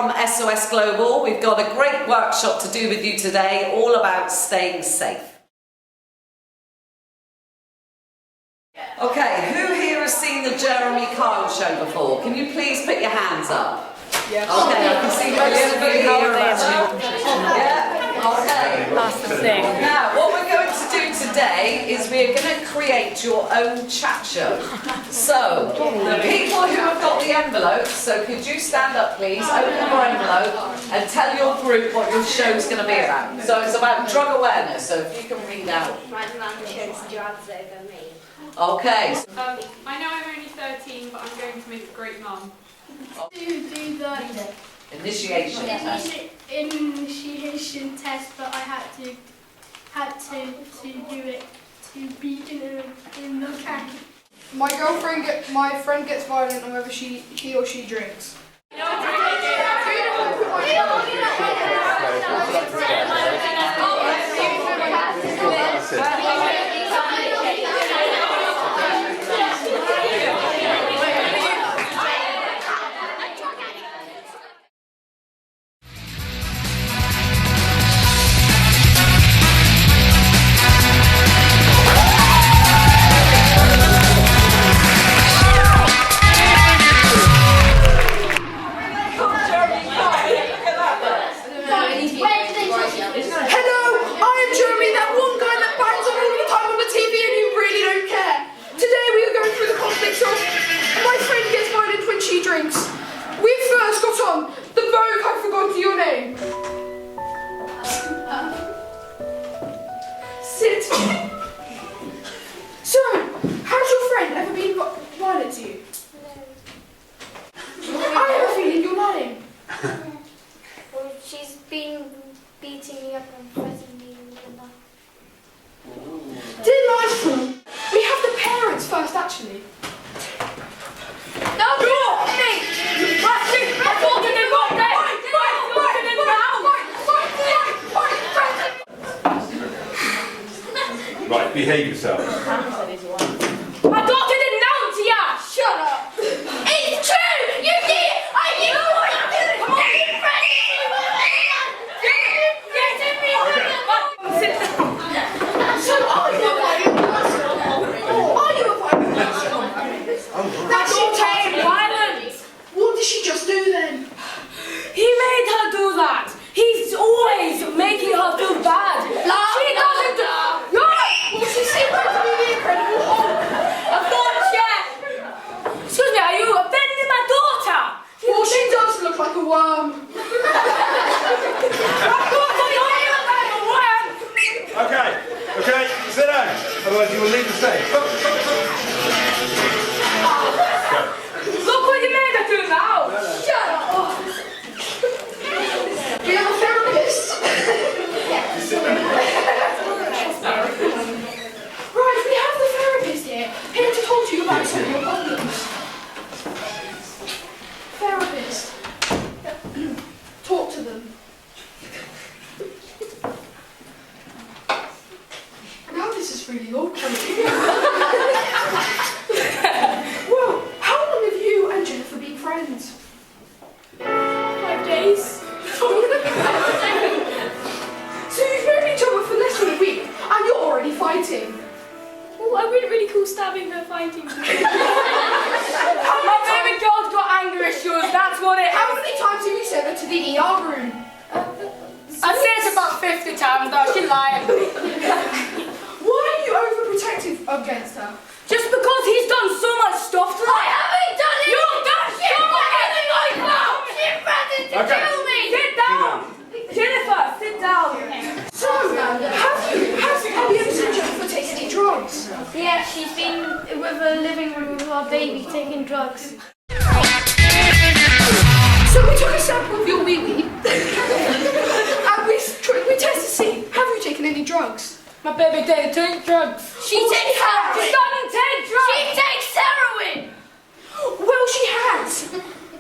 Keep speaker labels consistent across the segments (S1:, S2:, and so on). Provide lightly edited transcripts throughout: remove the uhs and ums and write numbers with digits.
S1: from SOS Global. We've got a great workshop to do with you today, all about staying safe. Okay, who here has seen the Jeremy Kyle show before? Can you please put your hands up? Yes. Okay, I can see most of you here. Yeah, okay.
S2: That's the thing.
S1: Now, what we're going to do today is we're going to create your own chat show. So, the people who have got the envelopes, so could you stand up please, open your envelope and tell your group what your show's going to be about. So it's about drug awareness, so if you can read out.
S3: My mum chose drugs over me.
S1: Okay.
S4: I know I'm only 13, but I'm going to make a great mum.
S3: Do the
S1: Initiation test.
S3: initiation test, but I had to do it to be in the camp.
S5: My friend gets violent whenever he or she drinks. So, has your friend ever been violent to you? No. I have a feeling you're lying.
S3: Well, she's been beating me up and pressing me and that.
S5: Delightful. We have the parents first, actually.
S2: No, you're me! I'm talking in my day!
S6: Right, behave yourself.
S2: My daughter didn't know to ya!
S5: Shut up.
S3: It's true! You did! I knew what you did! Come on!
S2: Sit down.
S5: So are you a violent person? Or are you a violent person? That's
S2: Daughter violent!
S5: What did she just do then?
S2: He made her do that! He's always making her feel bad! She doesn't do... No!
S5: Well, she seemed to be the Incredible Hulk.
S2: Of course, yeah! Excuse me, are you offending my daughter?
S5: Well, she does look like a worm.
S6: Okay, sit down. Otherwise you will leave the stage.
S2: Look what you made her do now!
S5: Shut up. We have a therapist. Right, we have the therapist here to talk to you about some of your problems. Therapist. Talk to them. Now this is really awkward. Well, how long have you and Jennifer been friends?
S2: 5 days.
S5: So you've known each other for less than a week, and you're already fighting.
S2: Oh, I wouldn't really call stabbing her fighting. My baby girl's got anger issues, that's what it is.
S5: How many times have you sent her to the ER room?
S2: I'd say it's about 50 times though, she's lying.
S5: Why are you overprotective against her?
S2: Just because he's done so much stuff to her.
S3: I haven't done it!
S2: You've done so much!
S3: She threatened to kill me!
S2: Sit down! Jennifer, sit down.
S5: So, have you ever seen Jennifer take any drugs?
S3: Yeah, she's been with her living room with our baby taking drugs.
S5: So we took a sample of your wee-wee, and we tested to see, have you taken any drugs?
S2: My baby didn't take drugs.
S3: She takes heroin!
S2: She doesn't take drugs!
S3: She takes heroin!
S5: Well, she has.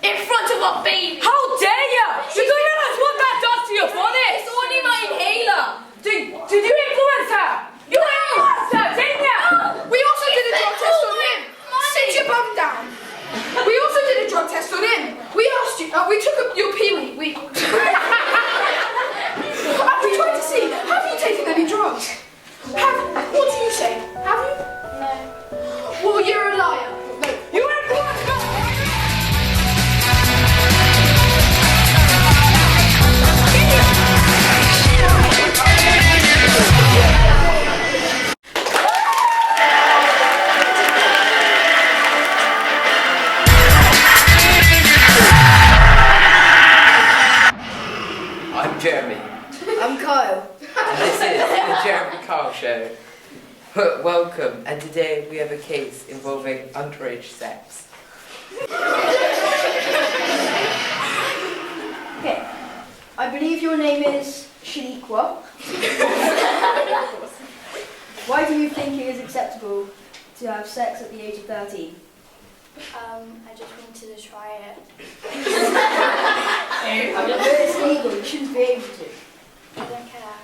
S3: In front of our baby!
S2: How dare you! You do realize what that does to your body?
S3: It's only my inhaler!
S2: Did you influence her? You influenced her, didn't you?
S5: We also did a drug test on him. Sit your bum down. We also did a drug test on him. We asked you, we took up your pee-wee.
S7: I'm Jeremy,
S5: I'm Kyle.
S7: and this is the Jeremy Kyle Show. Welcome, and today we have a case involving underage sex.
S5: Okay. I believe your name is Shaniqua. Why do you think it is acceptable to have sex at the age of 13?
S3: I just wanted to try it.
S5: But it's illegal, you shouldn't be able to.
S3: I don't care.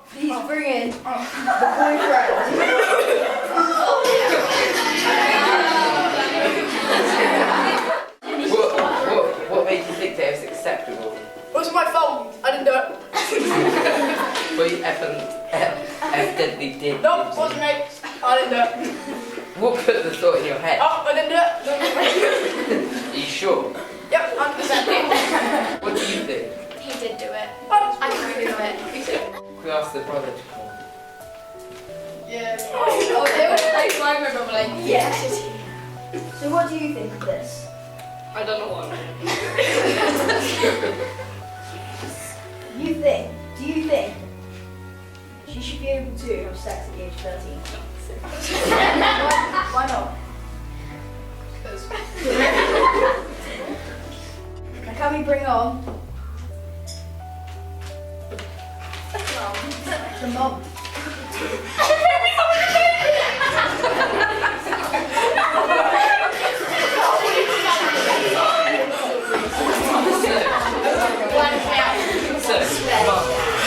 S5: Please bring in the boyfriend.
S7: What made you think that it was acceptable?
S5: It was my fault. I didn't do it.
S7: Well, you evidently did.
S5: No,
S7: didn't
S5: it
S7: you?
S5: wasn't me. I didn't do it.
S7: What put the thought in your head?
S5: Oh, I didn't do it.
S7: Are you sure?
S5: Yep, 100%.
S7: What do you think?
S3: He did do it.
S5: I
S3: I can't do it.
S7: We asked the brother to come on.
S5: Yeah. Oh, they were like, I remember like, yes. So what do you think of this?
S2: I don't know what.
S5: Do you think she should be able to have sex at the age of 13? Why not? Now can we bring on the mom?
S7: So, Mum,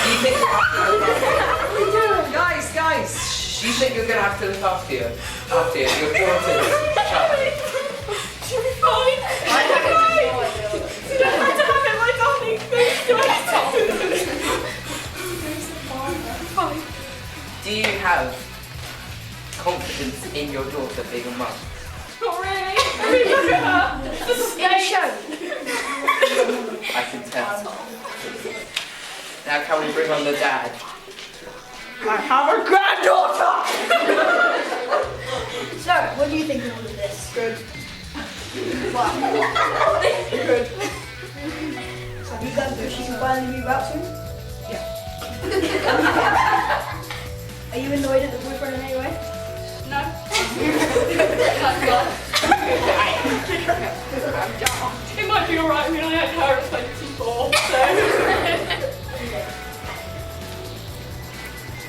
S7: do you think guys, do you think you're going to have to look after your daughter's child?
S2: She'll be fine. I have it. You don't have to have it, my darling. Fine.
S7: Do you have confidence in your daughter being a mum?
S2: Not really. I mean, look at her. The stage.
S7: I can tell. Now can we bring on the dad?
S2: I have a granddaughter.
S5: So, what do you think of all of this? Good. What? Good. Have you done she can finally move out soon? Yeah. Are you annoyed at the boyfriend in any way?
S2: No. It might be alright. I mean, I had her at 24, so.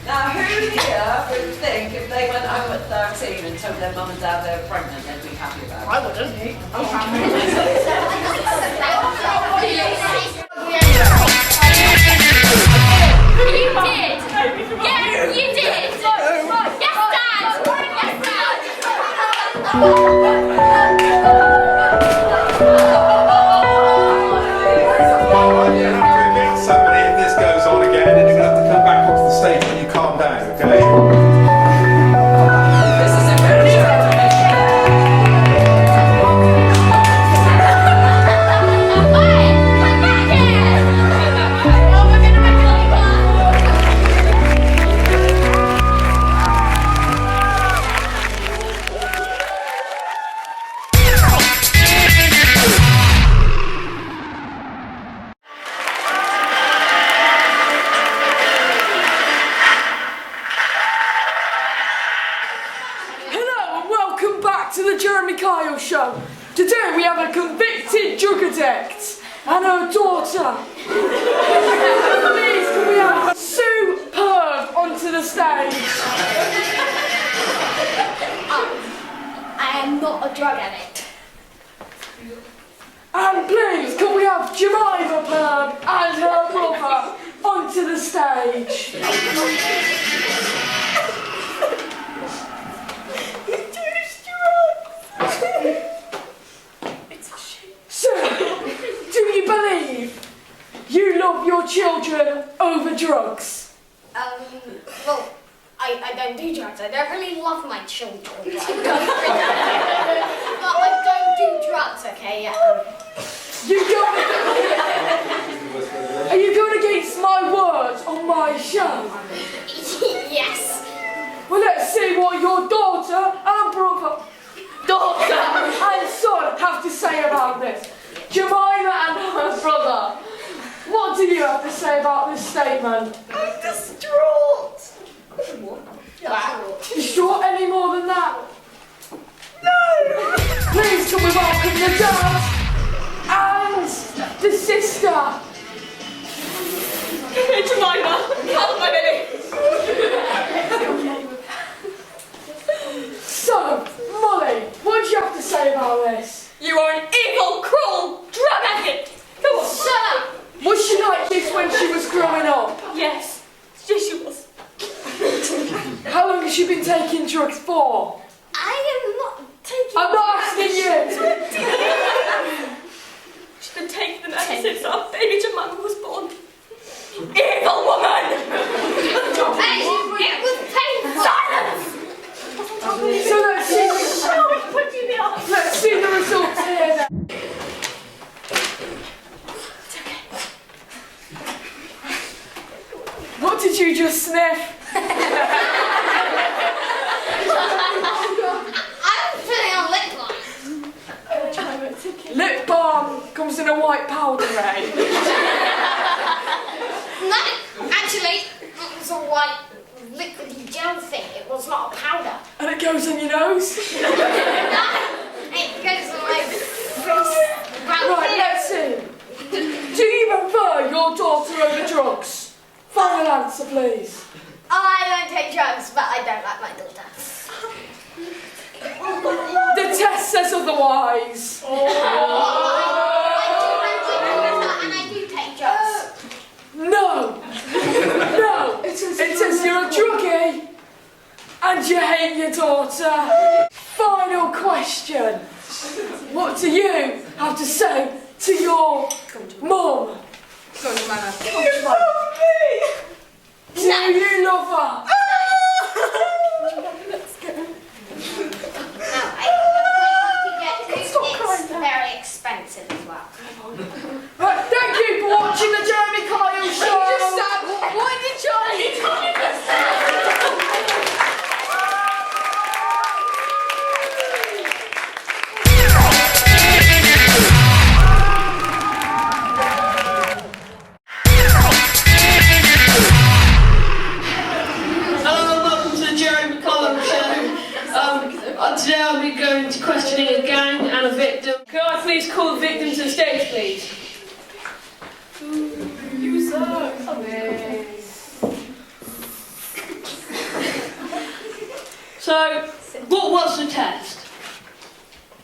S1: Now, who here would think if they went home at 13 and told their mum and dad they were pregnant, they'd be happy about it?
S5: I wouldn't.
S3: You did! Yes, you did! Yes, Dad!
S6: You're going to have to get somebody if this goes on again, and you're going to have to come back onto the stage when you calm down, okay?
S1: This is a good
S2: To the Jeremy Kyle Show. Today we have a convicted drug addict and her daughter. Please can we have Superb onto the stage.
S3: I am not a drug addict.
S2: And please can we have Jemima Perb and her brother onto the stage. So, do you believe you love your children over drugs?
S3: Well, I don't do drugs. I don't really love my children. But I don't do drugs, okay?
S2: Are you going against my words on my show?
S3: Yes.
S2: Well, let's see what your daughter and brother, and son have to say about this. Jemima and her brother. what do you have to say about this statement?
S5: I'm distraught.
S2: Distraught any more than that? No! Please can we welcome the dad and the sister.
S4: Jemima, help me.
S2: So, Molly, what do you have to say about this?
S4: You are an evil, cruel drug addict. Come on, shut up.
S2: Was she like this when she was growing up?
S4: Yes, yes she was.
S2: How long has she been taking drugs for?
S3: I am not taking.
S2: I'm not asking you!
S4: She's been taking them ever since our baby Jemima was born. Evil woman!
S3: It was painful. Silence!
S2: So let's see the results here then. What did you just sniff?
S3: I'm putting on lip balm.
S2: Lip balm comes in a white powder, eh?
S3: No, actually, it was a white liquidy gel thing. It was not a powder.
S2: And it goes on your nose?
S3: No, it goes on my face.
S2: Right, let's see. Do you prefer your daughter over drugs? Final answer, please.
S3: I don't take drugs, but I don't like my daughter.
S2: The test says otherwise.
S3: I do take drugs.
S2: No! No! It says you're a druggie and you hate your daughter. Final question. What do you have to say to your mum?
S5: Go to Mama.
S2: Do you love her?
S3: No, it's very expensive as well.
S2: Right, thank you for watching the Jeremy Kyle show.
S5: What did Charlie do?
S8: Hello and welcome to the Jeremy College show. Today I'll be going to questioning a gang and a victim. Could I please call the victim to the stage, please?
S2: You suck.
S8: So, what was the test?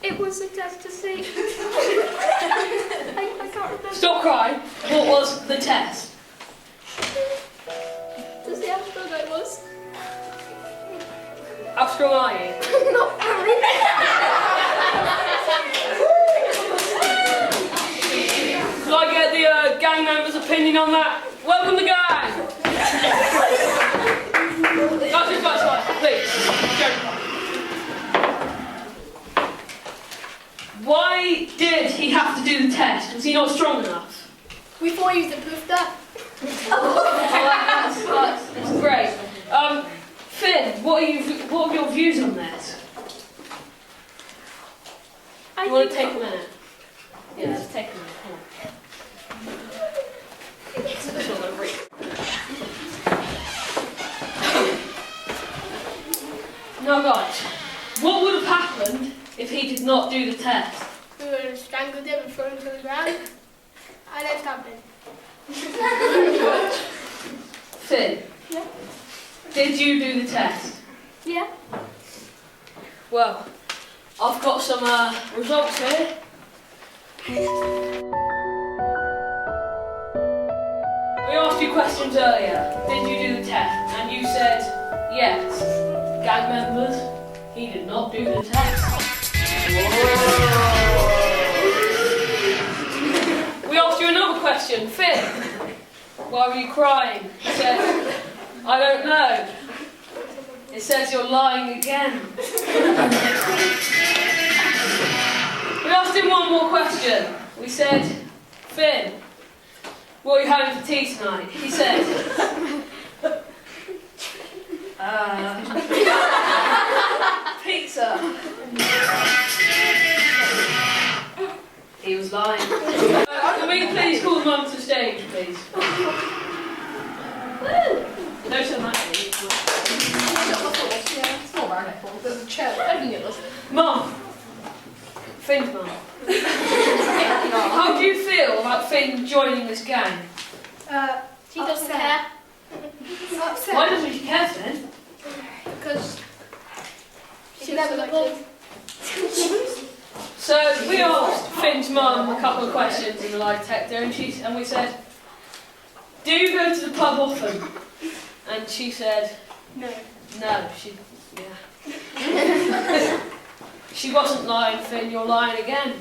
S4: It was a test to see. I can't remember.
S8: Stop crying. What was the test?
S4: To see how strong I was.
S8: How strong are you?
S3: Not very.
S8: Could I get the gang member's opinion on that? Welcome the gang! That's just much like, please. Why did he have to do the test? Was he not strong enough?
S3: We thought he was a poofter.
S8: That's great. Finn, what are your views on this? You want to take a minute? Yeah, let's take a minute. Come on. Now guys, what would have happened if he did not do the test?
S3: We would have strangled him and thrown him to the ground. And then stabbed him.
S8: Finn?
S3: Yeah.
S8: Did you do the test?
S3: Yeah.
S8: Well, I've got some results here. We asked you questions earlier. Did you do the test? And you said yes. Gang members, he did not do the test. We asked you another question. Finn, why were you crying? You said, I don't know. It says you're lying again. We asked him one more question. We said, Finn, what are you having for tea tonight? He said, pizza. He he was lying. Can we please call the mum to the stage, please? No, so much. Mum. Finn's mum. How do you feel about Finn joining this gang?
S3: She doesn't care.
S8: Why doesn't she care, Finn?
S3: Because she's inevitable.
S8: So we asked Finn's mum a couple of questions in the lie detector, and we said, "Do you go to the pub often?" And she said,
S3: No.
S8: "No." She wasn't lying, Finn. You're lying again.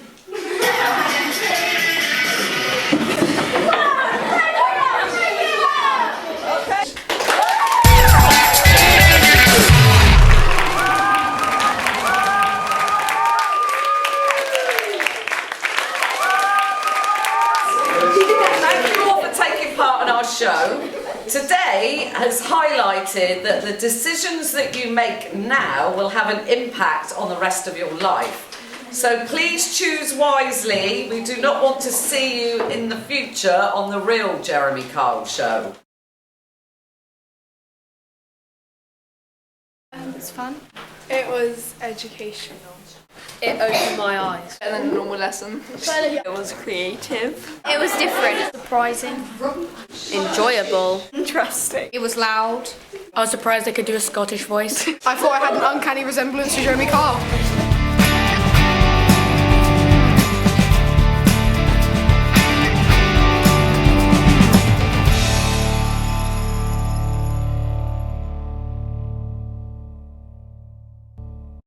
S1: Thank you all for taking part in our show. Today has highlighted that the decisions that you make now will have an impact on the rest of your life. So please choose wisely. We do not want to see you in the future on the real Jeremy Kyle show.
S9: It was fun.
S10: It was educational.
S8: It opened my eyes.
S10: Better than a normal lesson. It was creative.
S9: It was different. Surprising.
S10: Enjoyable. Interesting.
S9: It was loud. I was surprised I could do a Scottish voice.
S10: I thought I had an uncanny resemblance to Jeremy Kyle.